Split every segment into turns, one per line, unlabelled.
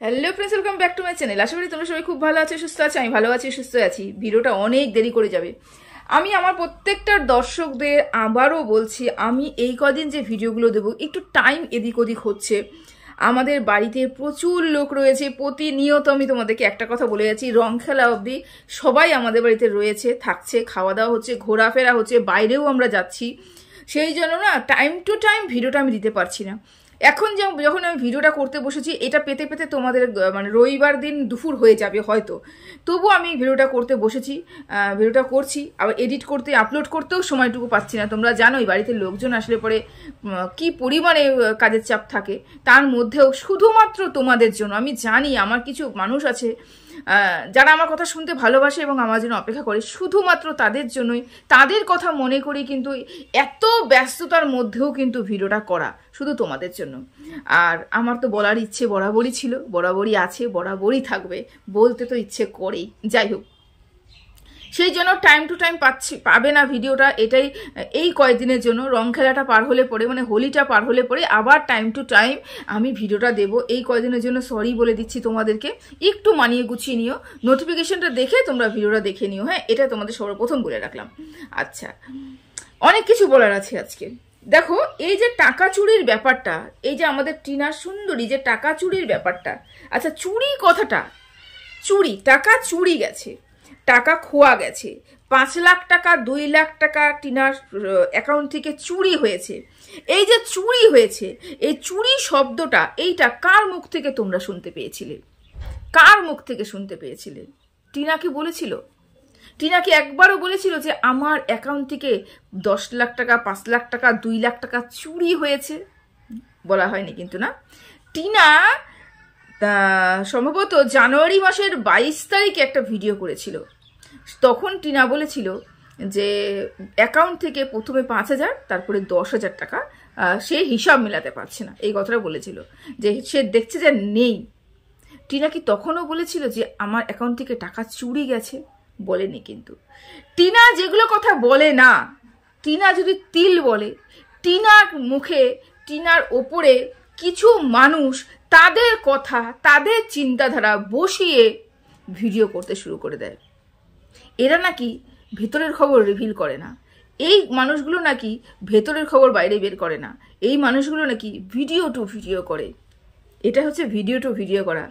Hello friends, welcome back to my channel. আশা করি তোমরা সবাই খুব ভালো আছো, সুস্থ আছো। আমি ভালো আছি, সুস্থ আছি। ভিডিওটা অনেক দেরি করে যাবে। আমি আমার প্রত্যেকটা দর্শকদের আবারও বলছি, আমি এই কদিন যে ভিডিওগুলো দেবো একটু টাইম এদিক ওদিক হচ্ছে। আমাদের বাড়িতে প্রচুর লোক রয়েছে, প্রতিনিয়ত আমি তোমাদেরকে একটা কথা বলে যাচ্ছি, রং খেলা অবধি সবাই আমাদের বাড়িতে রয়েছে, থাকছে, খাওয়া দাওয়া হচ্ছে, ঘোরাফেরা হচ্ছে, বাইরেও আমরা যাচ্ছি। সেই জন্য না টাইম টু টাইম ভিডিওটা আমি দিতে পারছি না। এখন যখন আমি ভিডিওটা করতে বসেছি, এটা পেতে পেতে তোমাদের মানে রবিবার দিন দুপুর হয়ে যাবে হয়তো। তবু আমি ভিডিওটা করতে বসেছি, ভিডিওটা করছি, আবার এডিট করতে, আপলোড করতেও সময়টুকু পাচ্ছি না। তোমরা জানোই বাড়িতে লোকজন আসলে পরে কি পরিমাণে কাজের চাপ থাকে। তার মধ্যেও শুধুমাত্র তোমাদের জন্য, আমি জানি আমার কিছু মানুষ আছে যারা আমার কথা শুনতে ভালোবাসে এবং আমার জন্য অপেক্ষা করে, শুধুমাত্র তাদের জন্যই, তাদের কথা মনে করি কিন্তু এত ব্যস্ততার মধ্যেও কিন্তু ভিডিওটা করা শুধু তোমাদের জন্য। আর আমার তো বলার ইচ্ছে বরাবরই ছিল, বরাবরই আছে, বরাবরই থাকবে, বলতে তো ইচ্ছে করেই। যাই হোক, সেই জন্য টাইম টু টাইম পাবে না ভিডিওটা, এটাই এই কয়েকদিনের জন্য। রং খেলাটা পার হলে পরে, মানে হোলিটা পার হলে পরে আবার টাইম টু টাইম আমি ভিডিওটা দেবো। এই কয়েকদিনের জন্য সরি বলে দিচ্ছি তোমাদেরকে, একটু মানিয়ে গুছিয়ে নিও, নোটিফিকেশনটা দেখে তোমরা ভিডিওটা দেখে নিও। হ্যাঁ, এটা তোমাদের সর্বপ্রথম বলে রাখলাম। আচ্ছা, অনেক কিছু বলার আছে আজকে। দেখো, এই যে টাকা চুরির ব্যাপারটা, এই যে আমাদের টিনা সুন্দরী যে টাকা চুরির ব্যাপারটা, আচ্ছা চুরি কথাটা, চুরি, টাকা চুরি গেছে, টাকা খোয়া গেছে, 5 লাখ টাকা 2 লাখ টাকা টিনার অ্যাকাউন্ট থেকে চুরি হয়েছে। এই যে চুরি হয়েছে, এই চুরি শব্দটা, এইটা কার মুখ থেকে তোমরা শুনতে পেয়েছিলে? কার মুখ থেকে শুনতে পেয়েছিলে? টিনা কি বলেছিল? টিনা কি একবারও বলেছিল যে আমার অ্যাকাউন্ট থেকে 10 লাখ টাকা, 5 লাখ টাকা, 2 লাখ টাকা চুরি হয়েছে? বলা হয়নি কিন্তু, না? টিনা সম্ভবত জানুয়ারি মাসের 22 তারিখে একটা ভিডিও করেছিল। তখন টিনা বলেছিল যে অ্যাকাউন্ট থেকে প্রথমে 5,000, তারপরে 10,000 টাকা সে হিসাব মেলাতে পারছে না, এই কথাটা বলেছিল, যে সে দেখছে যে নেই। টিনা কি তখনও বলেছিল যে আমার অ্যাকাউন্ট থেকে টাকা চুরি গেছে? বলেনি কিন্তু। টিনা যেগুলো কথা বলে না, টিনা যদি তিল বলে, টিনার মুখে, টিনার ওপরে কিছু মানুষ তাদের কথা, তাদের চিন্তাধারা বসিয়ে ভিডিও করতে শুরু করে দেয়। এরা নাকি ভেতরের খবর রিভিল করে না, এই মানুষগুলো নাকি ভেতরের খবর বাইরে বের করে না, এই মানুষগুলো নাকি ভিডিও টু ভিডিও করে। এটা হচ্ছে ভিডিও টু ভিডিও করা।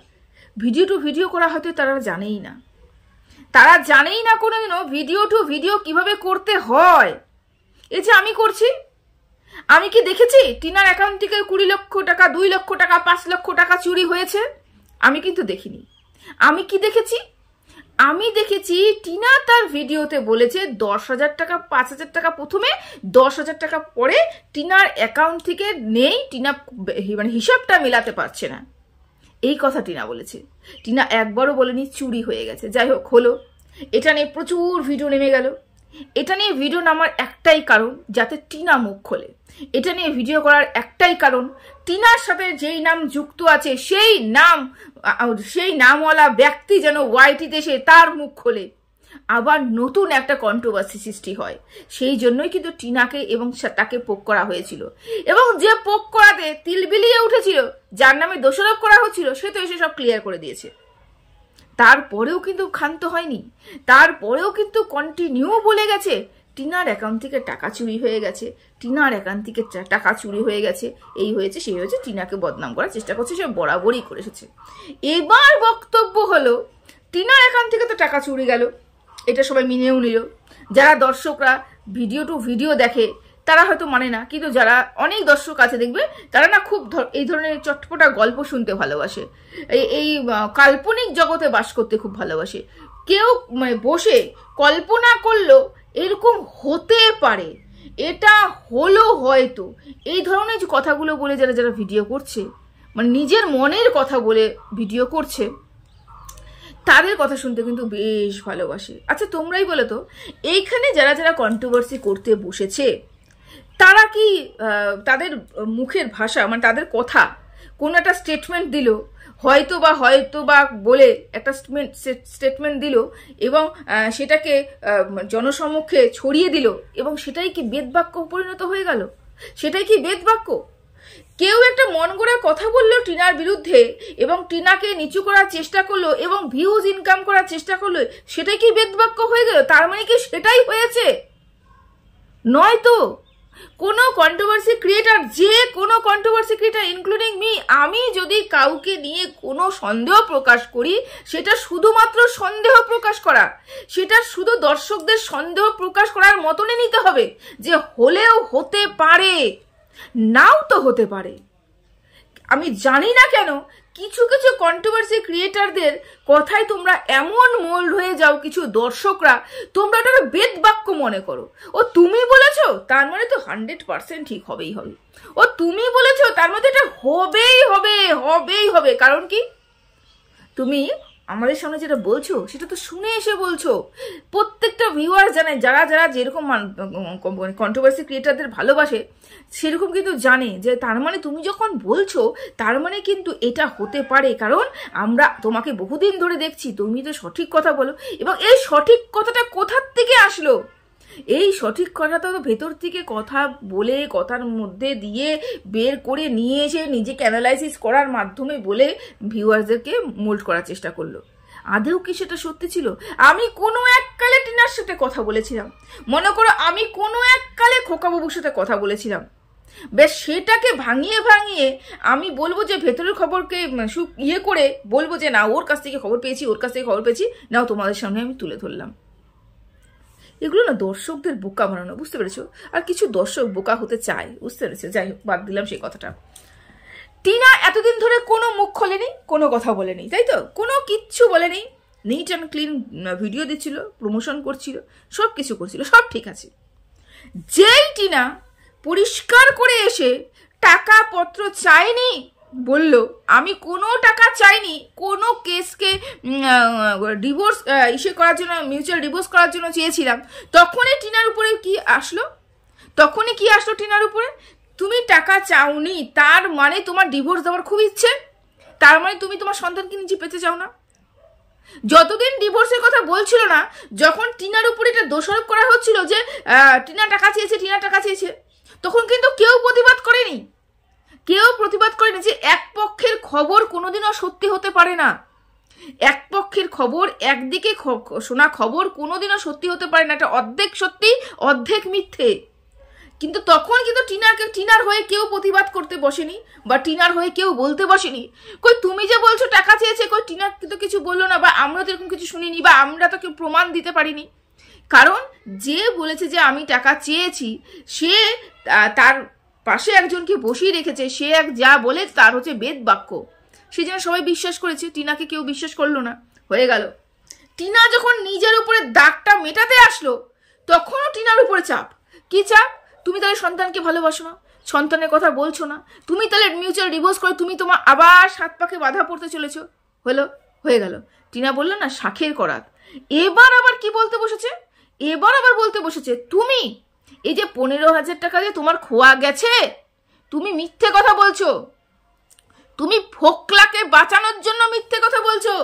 ভিডিও টু ভিডিও করা হয়তো তারা জানেই না, তারা জানেই না কোনোদিনও ভিডিও টু ভিডিও কিভাবে করতে হয়। এই যে আমি করছি, আমি কি দেখেছি টিনার অ্যাকাউন্ট থেকে 20 লক্ষ টাকা, 2 লক্ষ টাকা, 5 লক্ষ টাকা চুরি হয়েছে? আমি কিন্তু দেখিনি। আমি কি দেখেছি? আমি দেখেছি টিনা তার ভিডিওতে বলেছে 10,000 টাকা, 5,000 টাকা প্রথমে, 10,000 টাকা পরে টিনার অ্যাকাউন্ট থেকে নেই, টিনা মানে হিসাবটা মেলাতে পারছে না। এই কথা টিনা বলেছে। টিনা একবারও বলেনি চুরি হয়ে গেছে। যাই হোক, হলো, এটা নিয়ে প্রচুর ভিডিও নেমে গেল। এটা নিয়ে ভিডিও নামার একটাই কারণ, যাতে টিনা মুখ খোলে। এটা নিয়ে ভিডিও করার একটাই কারণ, টিনার সাথে যেই নাম যুক্ত আছে সেই নামওয়ালা ব্যক্তি যেন ওয়াইটিতে এসে তার মুখ খোলে, আবার নতুন একটা কন্ট্রোভার্সি সৃষ্টি হয়। সেই জন্যই কিন্তু টিনাকে এবং তাকে পোক করা হয়েছিল, এবং যে পোক করাতে তিল বিলিয়ে উঠেছিল, যার নামে দোষারোপ করা হচ্ছিল, সে তো এসে সব ক্লিয়ার করে দিয়েছে। তারপরেও কিন্তু ক্ষান্ত হয়নি, তারপরেও কিন্তু কন্টিনিউ বলে গেছে টিনার অ্যাকাউন্ট থেকে টাকা চুরি হয়ে গেছে, টিনার অ্যাকাউন্ট থেকে টাকা চুরি হয়ে গেছে, এই হয়েছে সেই হয়েছে, টিনাকে বদনাম করার চেষ্টা করছে, সে বরাবরই করে এসেছে। এবার বক্তব্য হলো টিনার অ্যাকাউন্ট থেকে তো টাকা চুরি গেল, এটা সবাই মেনেও নিল। যারা দর্শকরা ভিডিও টু ভিডিও দেখে তারা হয়তো মানে না, কিন্তু যারা অনেক দর্শক আছে দেখবে, তারা না খুব এই ধরনের চটপটা গল্প শুনতে ভালোবাসে, এই কাল্পনিক জগতে বাস করতে খুব ভালোবাসে। কেউ মানে বসে কল্পনা করলো এরকম হতে পারে, এটা হলো হয়তো, এই ধরনের যে কথাগুলো বলে যারা যারা ভিডিও করছে, মানে নিজের মনের কথা বলে ভিডিও করছে, তাদের কথা শুনতে কিন্তু বেশ ভালোবাসে। আচ্ছা তোমরাই বলো তো, এইখানে যারা যারা কন্ট্রোভার্সি করতে বসেছে, তারা কি তাদের মুখের ভাষা, মানে তাদের কথা, কোনো একটা স্টেটমেন্ট দিল, হয়তো বা বলে একটা স্টেটমেন্ট দিল এবং সেটাকে জনসমক্ষে ছড়িয়ে দিল, এবং সেটাই কি বেদবাক্য পরিণত হয়ে গেল? সেটাই কি বেদবাক্য? কেউ একটা মন গড়া কথা বললো টিনার বিরুদ্ধে এবং টিনাকে নিচু করার চেষ্টা করলো এবং ভিউজ ইনকাম করার চেষ্টা করলো, সেটাই কি বেদবাক্য হয়ে গেল? তার মানে কি সেটাই হয়েছে? নয় তো। কোনো কন্ট্রোভার্সি ক্রিয়েটার, যে কোনো কন্ট্রোভার্সি ক্রিয়েটার ইনক্লুডিং মি, আমি যদি কাউকে নিয়ে কোনো সন্দেহ প্রকাশ করি, সেটা শুধুমাত্র সন্দেহ প্রকাশ করা, সেটা শুধু দর্শকদের সন্দেহ প্রকাশ করার মতনই নিতে হবে, যে হলেও হতে পারে, নাও তো হতে পারে। আমি জানি না কেন কিছু কিছু কন্ট্রোভার্সি ক্রিয়েটারদের কথায় তোমরা এমন মোল্ড হয়ে যাও, কিছু দর্শকরা তোমরা ওটাকে বেদ বাক্য মনে করো। ও তুমি বলেছো তার মানে তো 100% ঠিক হবেই হবে, ও তুমি বলেছো তার মধ্যে এটা হবেই হবে, হবেই হবে। কারণ কি? তুমি আমাদের সামনে যেটা বলছো সেটা তো শুনে এসে বলছো। প্রত্যেকটা ভিউয়ার জানে, যারা যারা যেরকম কন্ট্রোভার্সি ক্রিয়েটারদের ভালোবাসে সেরকম কিন্তু জানে যে তার মানে তুমি যখন বলছো তার মানে কিন্তু এটা হতে পারে, কারণ আমরা তোমাকে বহুদিন ধরে দেখছি, তুমি তো সঠিক কথা বলো। এবং এই সঠিক কথাটা কোথার থেকে আসলো? এই সঠিক কথাটা তো ভেতর থেকে কথা বলে, কথার মধ্যে দিয়ে বের করে নিয়ে এসে নিজেকে অ্যানালাইসিস করার মাধ্যমে বলে ভিউয়ারদেরকে মোল্ড করার চেষ্টা করলো। আদেও কি সেটা সত্যি ছিল? আমি কোনো এককালে টিনার সাথে কথা বলেছিলাম, মনে করো আমি কোনো এককালে খোকাবাবুর সাথে কথা বলেছিলাম, বেশ সেটাকে ভাঙিয়ে ভাঙিয়ে আমি বলবো যে ভেতরের খবরকে ইয়ে করে বলবো যে না, ওর কাছ থেকে খবর পেয়েছি, ওর কাছ থেকে খবর পেয়েছি, নাও তোমাদের সামনে আমি তুলে ধরলাম। এগুলো না দর্শকদের বোকা বানানো, বুঝতে পেরেছো? আর কিছু দর্শক বোকা হতে চায়, বুঝতে পেরেছো? যাই হোক, বাদ দিলাম সেই কথাটা। টিনা এতদিন ধরে কোনো মুখ খোলেনি, কোনো কথা বলেনি, তাই তো? কোনো কিচ্ছু বলেনি, নিট অ্যান্ড ক্লিন ভিডিও দিচ্ছিল, প্রমোশন করছিল, সব কিছু করছিল, সব ঠিক আছে। যেই টিনা পরিষ্কার করে এসে টাকা পত্র চাইনি, বলল আমি কোনো টাকা চাইনি, কোনো কেসকে ডিভোর্স করার জন্য, মিউচুয়াল ডিভোর্স করার জন্য চেয়েছিলাম, তখনই টিনার উপরে কি আসলো? টিনার উপরে? তুমি টাকা চাওনি তার মানে তোমার ডিভোর্স দেওয়ার খুব ইচ্ছে, তার মানে তুমি তোমার সন্তানকে নিজে পেতে চাও না। যতদিন ডিভোর্সের কথা বলছিল না, যখন টিনার উপরে এটা দোষারোপ করা হচ্ছিল যে টিনা টাকা চেয়েছে, তখন কিন্তু কেউ প্রতিবাদ করেনি, যে এক পক্ষের খবর কোনোদিনও সত্যি হতে পারে না, এক পক্ষের খবর, একদিকে শোনা খবর কোনোদিনও সত্যি হতে পারে না, এটা অর্ধেক সত্যি অর্ধেক মিথ্যে। কিন্তু তখন কিন্তু টিনার হয়ে কেউ প্রতিবাদ করতে বসেনি, বা টিনার হয়ে কেউ বলতে বসেনি, কই তুমি যে বলছো টাকা চেয়েছে, কই টিনা তো কিছু বললো না, বা আমরা তো এরকম কিছু শুনিনি, বা আমরা তো কেউ প্রমাণ দিতে পারিনি। কারণ যে বলেছে যে আমি টাকা চেয়েছি, সে তার পাশে একজনকে বসিয়ে রেখেছে, সে যা বলে তার হচ্ছে বেদ বাক্য, সেই জন্য সবাই বিশ্বাস করেছে, টিনাকে কেউ বিশ্বাস করলো না, হয়ে গেল। টিনা যখন নিজের উপরে দাগটা মেটাতে আসলো, তখনও টিনার উপরে চাপ। কি চাপ? তুমি তাহলে সন্তানকে ভালোবাসো না, সন্তানের কথা বলছো না, তুমি তাহলে মিউচুয়াল ডিভোর্স করে তুমি তোমার আবার সাত পাকে বাধা পড়তে চলেছো। হয়ে গেল। টিনা বললো না শাখের করাত। এবার আবার কি বলতে বসেছে? তুমি এই যে 15,000 টাকা দিয়ে তোমার খোয়া গেছে, তুমি মিথ্যে কথা বলছো, তুমি ফোকলাকে বাঁচানোর জন্য মিথ্যে কথা বলছো।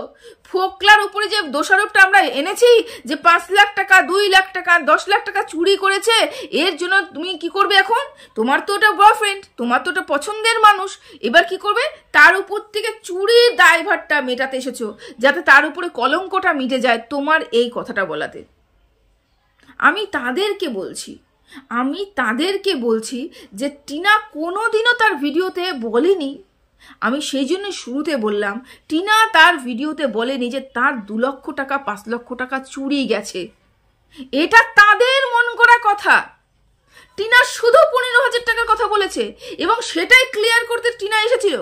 ফোকলার উপরে যে দোষারোপটা আমরা এনেছি যে 5 লাখ টাকা, 2 লাখ টাকা, 10 লাখ টাকা চুরি করেছে, এর জন্য তুমি কি করবে এখন? তোমার তো ওটা বয়ফ্রেন্ড, তোমার তো ওটা পছন্দের মানুষ, এবার কি করবে? তার উপর থেকে চুরির দায়ভারটা মেটাতে এসেছো, যাতে তার উপরে কলঙ্কটা মিটে যায় তোমার এই কথাটা বলাতে। আমি তাদেরকে বলছি যে টিনা কোনোদিনও তার ভিডিওতে বলেনি, আমি সেই জন্য শুরুতে বললাম, টিনা তার ভিডিওতে বলেনি যে তার 2 লক্ষ টাকা 5 লক্ষ টাকা চুরি গেছে, এটা তাদের মন করা কথা। টিনা শুধু 15,000 টাকার কথা বলেছে, এবং সেটাই ক্লিয়ার করতে টিনা এসেছিল।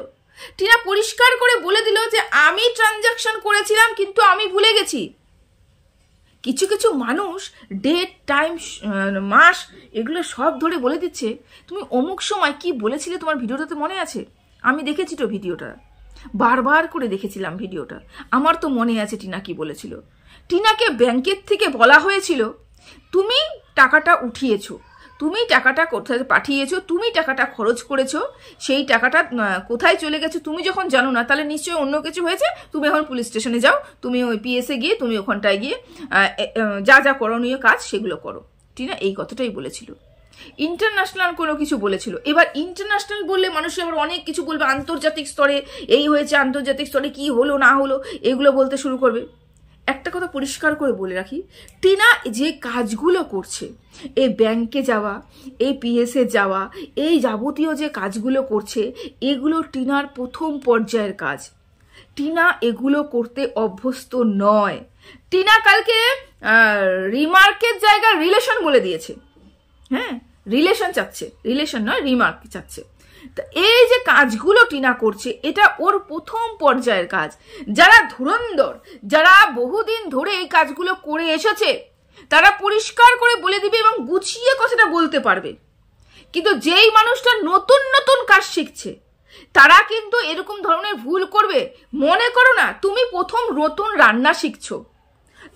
টিনা পরিষ্কার করে বলে দিল যে আমি ট্রানজাকশন করেছিলাম, কিন্তু আমি ভুলে গেছি। কিছু কিছু মানুষ ডেট, টাইম, মাস এগুলো সব ধরে বলে দিচ্ছে, তুমি অমুক সময় কি বলেছিলে, তোমার ভিডিওটাতে মনে আছে? আমি দেখেছি তো ভিডিওটা, বারবার করে দেখেছিলাম ভিডিওটা, আমার তো মনে আছে টিনা কি বলেছিল। টিনাকে ব্যাংকের থেকে বলা হয়েছিল তুমি টাকাটা উঠিয়েছো, তুমি টাকাটা কোথায় পাঠিয়েছো, তুমি টাকাটা খরচ করেছো, সেই টাকাটা কোথায় চলে গেছে তুমি যখন জানো না, তাহলে নিশ্চয়ই অন্য কিছু হয়েছে, তুমি এখন পুলিশ স্টেশনে যাও, তুমি ওই পিএসএ গিয়ে তুমি ওখানটায় গিয়ে যা যা করণীয় কাজ সেগুলো করো। টিনা এই কথাটাই বলেছিল। ইন্টারন্যাশনাল কোনো কিছু বলেছিল। এবার ইন্টারন্যাশনাল বললে মানুষ আবার অনেক কিছু বলবে, আন্তর্জাতিক স্তরে এই হয়েছে, আন্তর্জাতিক স্তরে কি হলো না হলো এগুলো বলতে শুরু করবে। একটা কথা পরিষ্কার করে বলে রাখি, টিনা যে কাজগুলো করছে, এই ব্যাংকে যাওয়া, এই পিএসএ যাওয়া, এই যাবতীয় যে কাজগুলো করছে, এগুলো টিনার প্রথম পর্যায়ের কাজ। টিনা এগুলো করতে অভ্যস্ত নয়। টিনা কালকে রিমার্কের জায়গায় রিলেশন বলে দিয়েছে। হ্যাঁ, রিলেশন চাচ্ছে, রিলেশন নয় রিমার্ক চাচ্ছে। তা এই যে কাজগুলো টিনা করছে, এটা ওর প্রথম পর্যায়ের কাজ। যারা ধুরন্ধর, যারা বহুদিন ধরে এই কাজগুলো করে এসেছে, তারা পরিষ্কার করে বলে দিবে এবং গুছিয়ে কথাটা বলতে পারবে। কিন্তু যেই মানুষটা নতুন নতুন কাজ শিখছে, তারা কিন্তু এরকম ধরনের ভুল করবে। মনে করো না তুমি প্রথম নতুন রান্না শিখছো,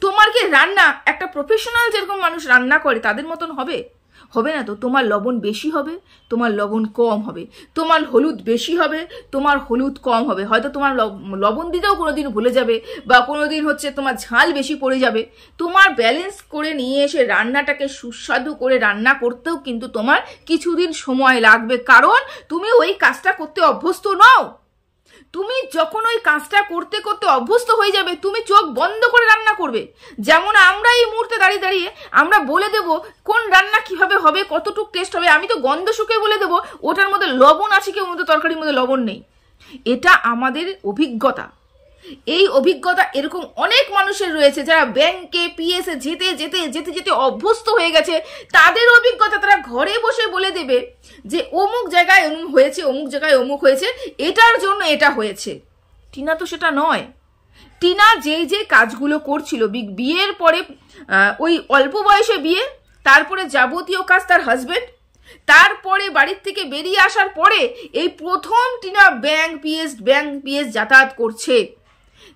তোমার কি রান্না একটা প্রফেশনাল যেরকম মানুষ রান্না করে তাদের মতন হবে? হবে না তো। তোমার লবণ বেশি হবে, তোমার লবণ কম হবে, তোমার হলুদ বেশি হবে, তোমার হলুদ কম হবে, হয়তো তোমার লবণ দিতেও কোনোদিন ভুলে যাবে, বা কোনোদিন হচ্ছে তোমার ঝাল বেশি পড়ে যাবে। তোমার ব্যালেন্স করে নিয়ে এসে রান্নাটাকে সুস্বাদু করে রান্না করতেও কিন্তু তোমার কিছুদিন সময় লাগবে, কারণ তুমি ওই কাজটা করতে অভ্যস্ত নও। তুমি যখন ওই কাজটা করতে করতে অভ্যস্ত হয়ে যাবে, তুমি চোখ বন্ধ করে রান্না করবে। যেমন আমরা এই মুহূর্তে দাঁড়িয়ে দাঁড়িয়ে আমরা বলে দেব কোন রান্না কিভাবে হবে, কতটুকু টেস্ট হবে। আমি তো গন্ধ শুকে বলে দেবো ওটার মধ্যে লবণ আছে কি, ওর মধ্যে তরকারির মধ্যে লবণ নেই। এটা আমাদের অভিজ্ঞতা। এই অভিজ্ঞতা এরকম অনেক মানুষের রয়েছে যারা ব্যাংকে পিএসএ যেতে যেতে যেতে যেতে অভ্যস্ত হয়ে গেছে। তাদের অভিজ্ঞতা তারা ঘরে বসে বলে দেবে যে অমুক জায়গায় অমুক হয়েছে, অমুক জায়গায় অমুক হয়েছে, এটার জন্য এটা হয়েছে। টিনা তো সেটা নয়। টিনা যে কাজগুলো করছিল, বিয়ের পরে ওই অল্প বয়সে বিয়ে, তারপরে যাবতীয় কাজ তার হাজবেন্ড, তারপরে বাড়ির থেকে বেরিয়ে আসার পরে এই প্রথম টিনা ব্যাংক পিএস যাতায়াত করছে।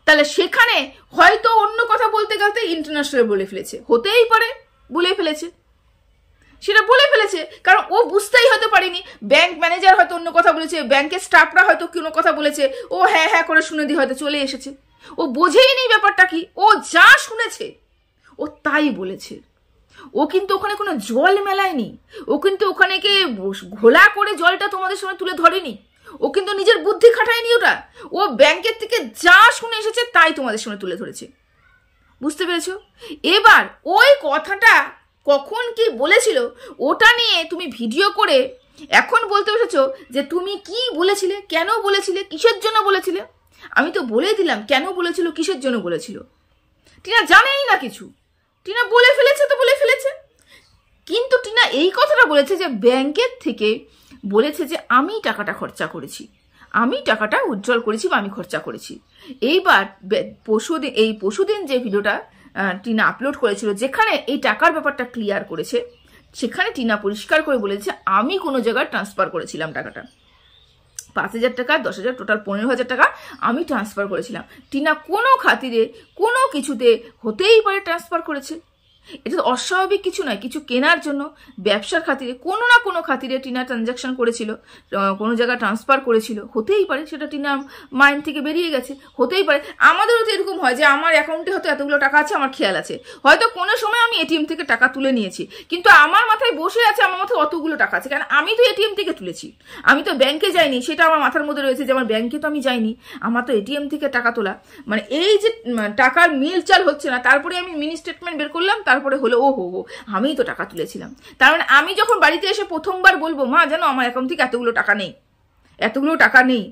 তাহলে সেখানে হয়তো অন্য কথা বলতে গেলে ইন্টারন্যাশনাল বলে ফেলেছে, হতেই পারে বলে ফেলেছে, সেটা বলে ফেলেছে, কারণ ও বুঝতেই হতে পারেনি। ব্যাংক ম্যানেজার হয়তো অন্য কথা বলেছে, ব্যাংকের স্টাফরা হয়তো কোনো কথা বলেছে, ও হ্যাঁ হ্যাঁ করে শুনে দিয়ে হয়তো চলে এসেছে। ও বোঝেই নি ব্যাপারটা কি, ও যা শুনেছে ও তাই বলেছে। ও কিন্তু ওখানে কোনো জল মেলায়নি, ও কিন্তু ওখানে গিয়ে ঘোলা করে জলটা তোমাদের সামনে তুলে ধরেনি, ও কিন্তু নিজের বুদ্ধি খাটায়নি। ওটা ও ব্যাংকের থেকে যা শুনে এসেছে তাই তোমাদের সামনে তুলে ধরেছে। বুঝতে পেরেছো? এবার ওই কথাটা কখন কি বলেছিল ওটা নিয়ে তুমি ভিডিও করে এখন বলতে বসেছো যে তুমি কি বলেছিলে, কেন বলেছিলে, কিসের জন্য বলেছিলে। আমি তো বলে দিলাম কেন বলেছিল, কিসের জন্য বলেছিল। টিনা জানেই না কিছু, টিনা বলে ফেলেছে তো বলে ফেলেছে। কিন্তু টিনা এই কথাটা বলেছে যে ব্যাংকের থেকে বলেছে যে আমি টাকাটা খরচা করেছি, আমি টাকাটা উজ্জ্বল করেছি বা আমি খরচা করেছি। এইবার পরশুদিন যে ভিডিওটা টিনা আপলোড করেছিল, যেখানে এই টাকার ব্যাপারটা ক্লিয়ার করেছে, সেখানে টিনা পরিষ্কার করে বলেছে আমি কোনো জায়গায় ট্রান্সফার করেছিলাম টাকাটা, 5,000 টাকা, 10,000, টোটাল 15,000 টাকা আমি ট্রান্সফার করেছিলাম। টিনা কোনো খাতিরে কোনো কিছুতে হতেই পারে ট্রান্সফার করেছে। এটা তো অস্বাভাবিক কিছু নয়। কিছু কেনার জন্য ব্যবসার খাতিরে কোনো না কোনো খাতিরে টিনা ট্রানজাকশন করেছিল, কোনো জায়গায় ট্রান্সফার করেছিল, হতেই পারে সেটা টিনা মাইন্ড থেকে বেরিয়ে গেছে, হতেই পারে। আমাদেরও তো এরকম হয় যে আমার অ্যাকাউন্টে হয়তো এতগুলো টাকা আছে, আমার খেয়াল আছে, হয়তো কোনো সময় আমি এটিএম থেকে টাকা তুলে নিয়েছি, কিন্তু আমার মাথায় বসে আছে আমার মাথায় অতগুলো টাকা আছে, কারণ আমি তো এটিএম থেকে তুলেছি, আমি তো ব্যাংকে যাইনি, সেটা আমার মাথার মধ্যে রয়েছে যে আমার ব্যাংকে তো আমি যাইনি, আমার তো এটিএম থেকে টাকা তোলা। মানে এই যে টাকার মিল চাল হচ্ছে না, তারপরে আমি মিনি স্টেটমেন্ট বের করলাম, তারপরে হলো ও হো আমিই তো টাকা তুলেছিলাম। তার মানে আমি যখন বাড়িতে এসে প্রথমবার বলবো মা জানো আমার অ্যাকাউন্ট থেকে এতগুলো টাকা নেই,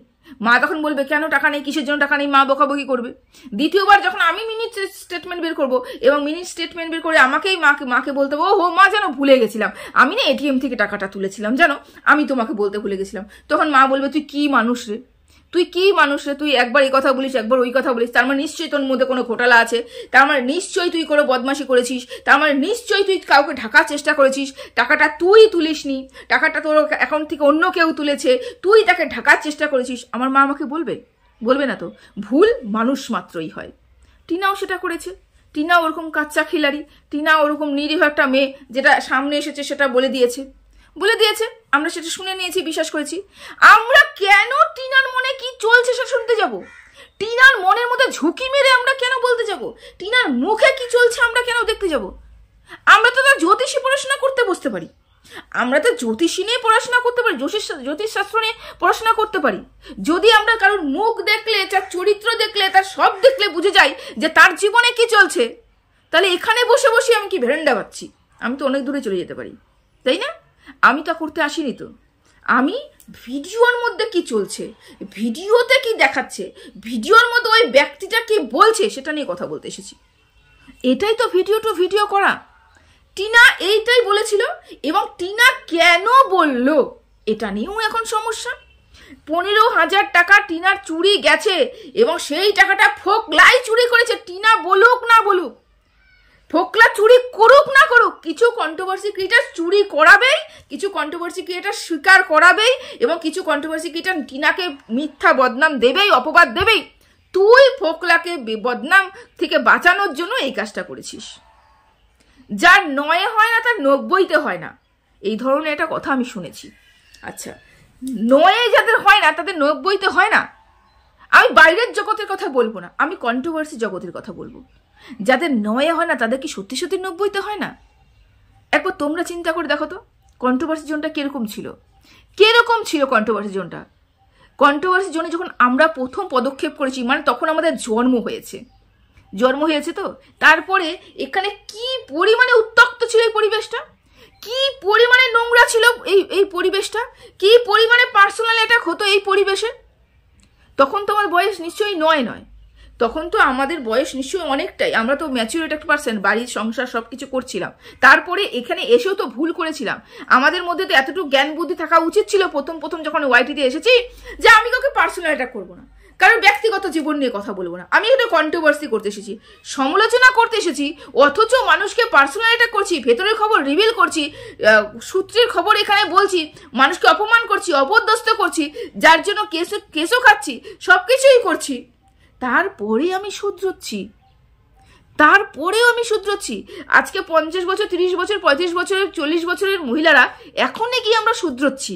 মা তখন বলবে কেন টাকা নেই, কিসের জন্য টাকা নেই, মা বকাবকি করবে। দ্বিতীয়বার যখন আমি মিনি স্টেটমেন্ট বের করবো এবং মিনি স্টেটমেন্ট বের করে আমাকেই মাকে বলতে হবে ও হো মা জানো ভুলে গেছিলাম, আমি না এটিএম থেকে টাকাটা তুলেছিলাম জানো, আমি তোমাকে বলতে ভুলে গেছিলাম। তখন মা বলবে তুই কি মানুষ রে, তুই একবার এই কথা বলিস, একবার ওই কথা বলিস, তার মানে নিশ্চয়ই তোর মধ্যে কোনো ঘোটালা আছে, তার মানে নিশ্চয়ই তুই কোনো বদমাশি করেছিস, তার মানে নিশ্চয়ই তুই কাউকে ঢাকার চেষ্টা করেছিস, টাকাটা তুই তুলিসনি, টাকাটা তোর অ্যাকাউন্ট থেকে অন্য কেউ তুলেছে, তুই তাকে ঢাকার চেষ্টা করেছিস। আমার মা আমাকে বলবে না তো, ভুল মানুষ মাত্রই হয়। টিনাও সেটা করেছে, টিনা ওরকম কাচ্চা খিলাড়ি, টিনা ওরকম নিরীহ একটা মেয়ে, যেটা সামনে এসেছে সেটা বলে দিয়েছে, আমরা সেটা শুনে নিয়েছি, বিশ্বাস করেছি। আমরা কেন টিনার মনে কি চলছে সেটা শুনতে যাব? টিনার মনের মধ্যে ঝুঁকি মেরে আমরা কেন বলতে যাব? টিনার মুখে কি চলছে আমরা কেন দেখতে যাব? আমরা তো জ্যোতিষী পড়াশোনা করতে বসতে পারি, আমরা তো জ্যোতিষী নিয়ে পড়াশোনা করতে পারি, জ্যোতিষশাস্ত্র নিয়ে পড়াশোনা করতে পারি। যদি আমরা কারোর মুখ দেখলে, তার চরিত্র দেখলে, তার সব দেখলে বুঝে যাই যে তার জীবনে কি চলছে, তাহলে এখানে বসে বসে আমি কি ভেরেন্ডা পাচ্ছি? আমি তো অনেক দূরে চলে যেতে পারি, তাই না? আমি তা করতে আসিনি তো। আমি ভিডিওর মধ্যে কি চলছে, ভিডিওতে কি দেখাচ্ছে, ভিডিওর মধ্যে ওই ব্যক্তিটা কি বলছে, সেটা নিয়ে কথা বলতে এসেছি। এটাই তো ভিডিও টু ভিডিও করা। টিনা এইটাই বলেছিল, এবং টিনা কেন বলল এটা নিয়েও এখন সমস্যা। 15,000 টাকা টিনার চুরি গেছে, এবং সেই টাকাটা ফোকলাই চুরি করেছে। টিনা বলুক না বলুক, ফোকলা চুরি করুক না করুক, কিছু কন্ট্রোভার্সি ক্রিয়েটার চুরি করাবেই, কিছু কন্ট্রোভার্সি ক্রিয়েটার স্বীকার করাবেই, এবং কিছু কন্ট্রোভার্সি ক্রিয়েটার টিনাকে মিথ্যা বদনাম দেবেই, অপবাদ দেবেই। তুই ফোকলাকে বদনাম থেকে বাঁচানোর জন্য এই কাজটা করেছিস। যার 9 হয় না তার 90তে হয় না, এই ধরনের একটা কথা আমি শুনেছি। আচ্ছা, 9 যাদের হয় না তাদের 90তে হয় না। আমি বাইরের জগতের কথা বলবো না, আমি কন্ট্রোভার্সি জগতের কথা বলবো। যাদের 9 হয় না তাদের কি সত্যি সত্যি 90তে হয় না? একবার তোমরা চিন্তা করে দেখো তো, কন্ট্রোভার্সি জোনটা কিরকম ছিল, কিরকম ছিল কন্ট্রোভার্সি জোনটা। কন্ট্রোভার্সি জোনে যখন আমরা প্রথম পদক্ষেপ করেছি, মানে তখন আমাদের জন্ম হয়েছে তো। তারপরে এখানে কি পরিমাণে উত্তপ্ত ছিল এই পরিবেশটা, কি পরিমাণে নোংরা ছিল এই পরিবেশটা, কি পরিমাণে পার্সোনাল অ্যাটাক হতো এই পরিবেশে। তখন তো আমার বয়স নিশ্চয়ই 9 নয়, তখন তো আমাদের বয়স নিশ্চয়ই অনেকটাই। আমরা তো ম্যাচিউরিটি একটা পার্সন, বাড়ির সংসার সব কিছু করছিলাম। তারপরে এখানে এসেও তো ভুল করেছিলাম। আমাদের মধ্যে তো এতটুকু জ্ঞান বুদ্ধি থাকা উচিত ছিল প্রথম যখন ওয়াইটিতে এসেছি, যে আমি কাউকে পার্সোনাল অ্যাটাক করবো না, কারণ ব্যক্তিগত জীবন নিয়ে কথা বলবো না। আমি এখানে কন্ট্রোভার্সি করতে এসেছি, সমালোচনা করতে এসেছি, অথচ মানুষকে পার্সোনাল অ্যাটাক করছি, ভেতরের খবর রিভিল করছি, সূত্রের খবর এখানে বলছি, মানুষকে অপমান করছি, অপদস্থ করছি, যার জন্য কেসও খাচ্ছি, সব কিছুই করছি। তারপরেও আমি শুধরোচ্ছি। আজকে 50 বছর, 30 বছর, 35 বছরের, 40 বছরের মহিলারা এখনই গিয়ে আমরা শুধরোচ্ছি।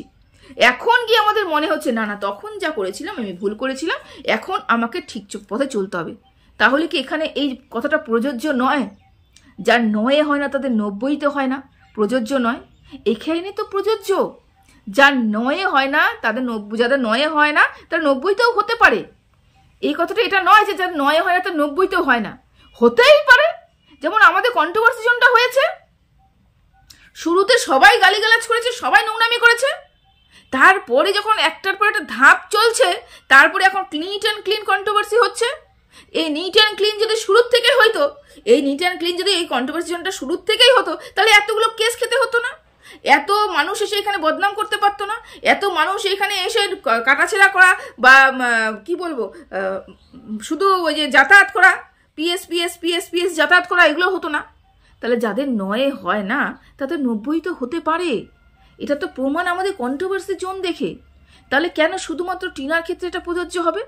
এখন গিয়ে আমাদের মনে হচ্ছে না তখন যা করেছিলাম আমি ভুল করেছিলাম, এখন আমাকে ঠিক পথে চলতে হবে। তাহলে কি এখানে এই কথাটা প্রযোজ্য নয়? যার 9 হয় না তাদের 90তে হয় না, প্রযোজ্য নয়? এখানে তো প্রযোজ্য। যার 9 হয় না তাদের যাদের 9 হয় না তার 90তেও হতে পারে। এই কথাটা এটা নয় যে যার 9 হয় না তার 90তেও হয় না, হতেই পারে। যেমন আমাদের কন্ট্রোভার্সি জোনটা হয়েছে, শুরুতে সবাই গালিগালাজ করেছে, সবাই নোংরামি করেছে, তারপরে যখন একটার পর একটা ধাপ চলছে, তারপরে এখন নিট অ্যান্ড ক্লিন কন্ট্রোভার্সি হচ্ছে। এই নিট অ্যান্ড ক্লিন যদি শুরুর থেকে হইতো, এই কন্ট্রোভার্সি জোনটা শুরুর থেকেই হতো, তাহলে এতগুলো কেস খেতে হতো না, এত মানুষ এসে এখানে বদনাম করতে পারতো না, এত মানুষ এখানে এসে কাটাছেড়া করা বা কি বলবো, শুধু ওই যে যাতায়াত করা, পিএস যাতায়াত করা, এগুলো হতো না। তাহলে যাদের 9 হয় না তাদের 90 তো হতে পারে। এটা তো প্রমাণ আমাদের কন্ট্রোভার্সি জোন দেখে। তাহলে কেন শুধুমাত্র টিনার ক্ষেত্রে এটা প্রযোজ্য হবে?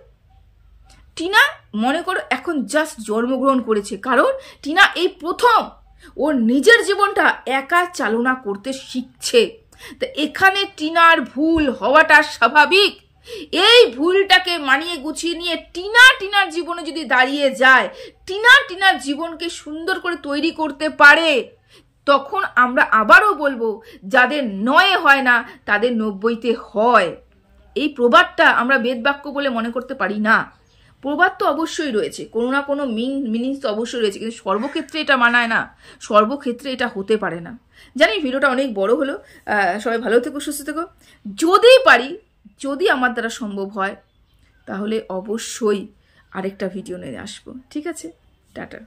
টিনা মনে করো এখন জাস্ট জন্মগ্রহণ করেছে, কারণ টিনা এই প্রথম ওর নিজের জীবনটা একা চালনা করতে শিখছে। তো এখানে টিনার ভুল হওয়াটা স্বাভাবিক। এই ভুলটাকে মানিয়ে গুছিয়ে নিয়ে টিনার জীবনে যদি দাঁড়িয়ে যায়, টিনার জীবনকে সুন্দর করে তৈরি করতে পারে, তখন আমরা আবারও বলবো যাদের 9 হয় না তাদের 90তে হয়। এই প্রবাদটা আমরা বেদবাক্য বলে মনে করতে পারি না। প্রবাদ তো অবশ্যই রয়েছে, কোনো না কোনো মিনিংস তো অবশ্যই রয়েছে, কিন্তু সর্বক্ষেত্রে এটা মানায় না, সর্বক্ষেত্রে এটা হতে পারে না। জানি ভিডিওটা অনেক বড় হলো, সবাই ভালো থেকো, সুস্থ থেকো। যদি পারি, যদি আমার দ্বারা সম্ভব হয়, তাহলে অবশ্যই আরেকটা ভিডিও নিয়ে আসবো। ঠিক আছে, টাটা।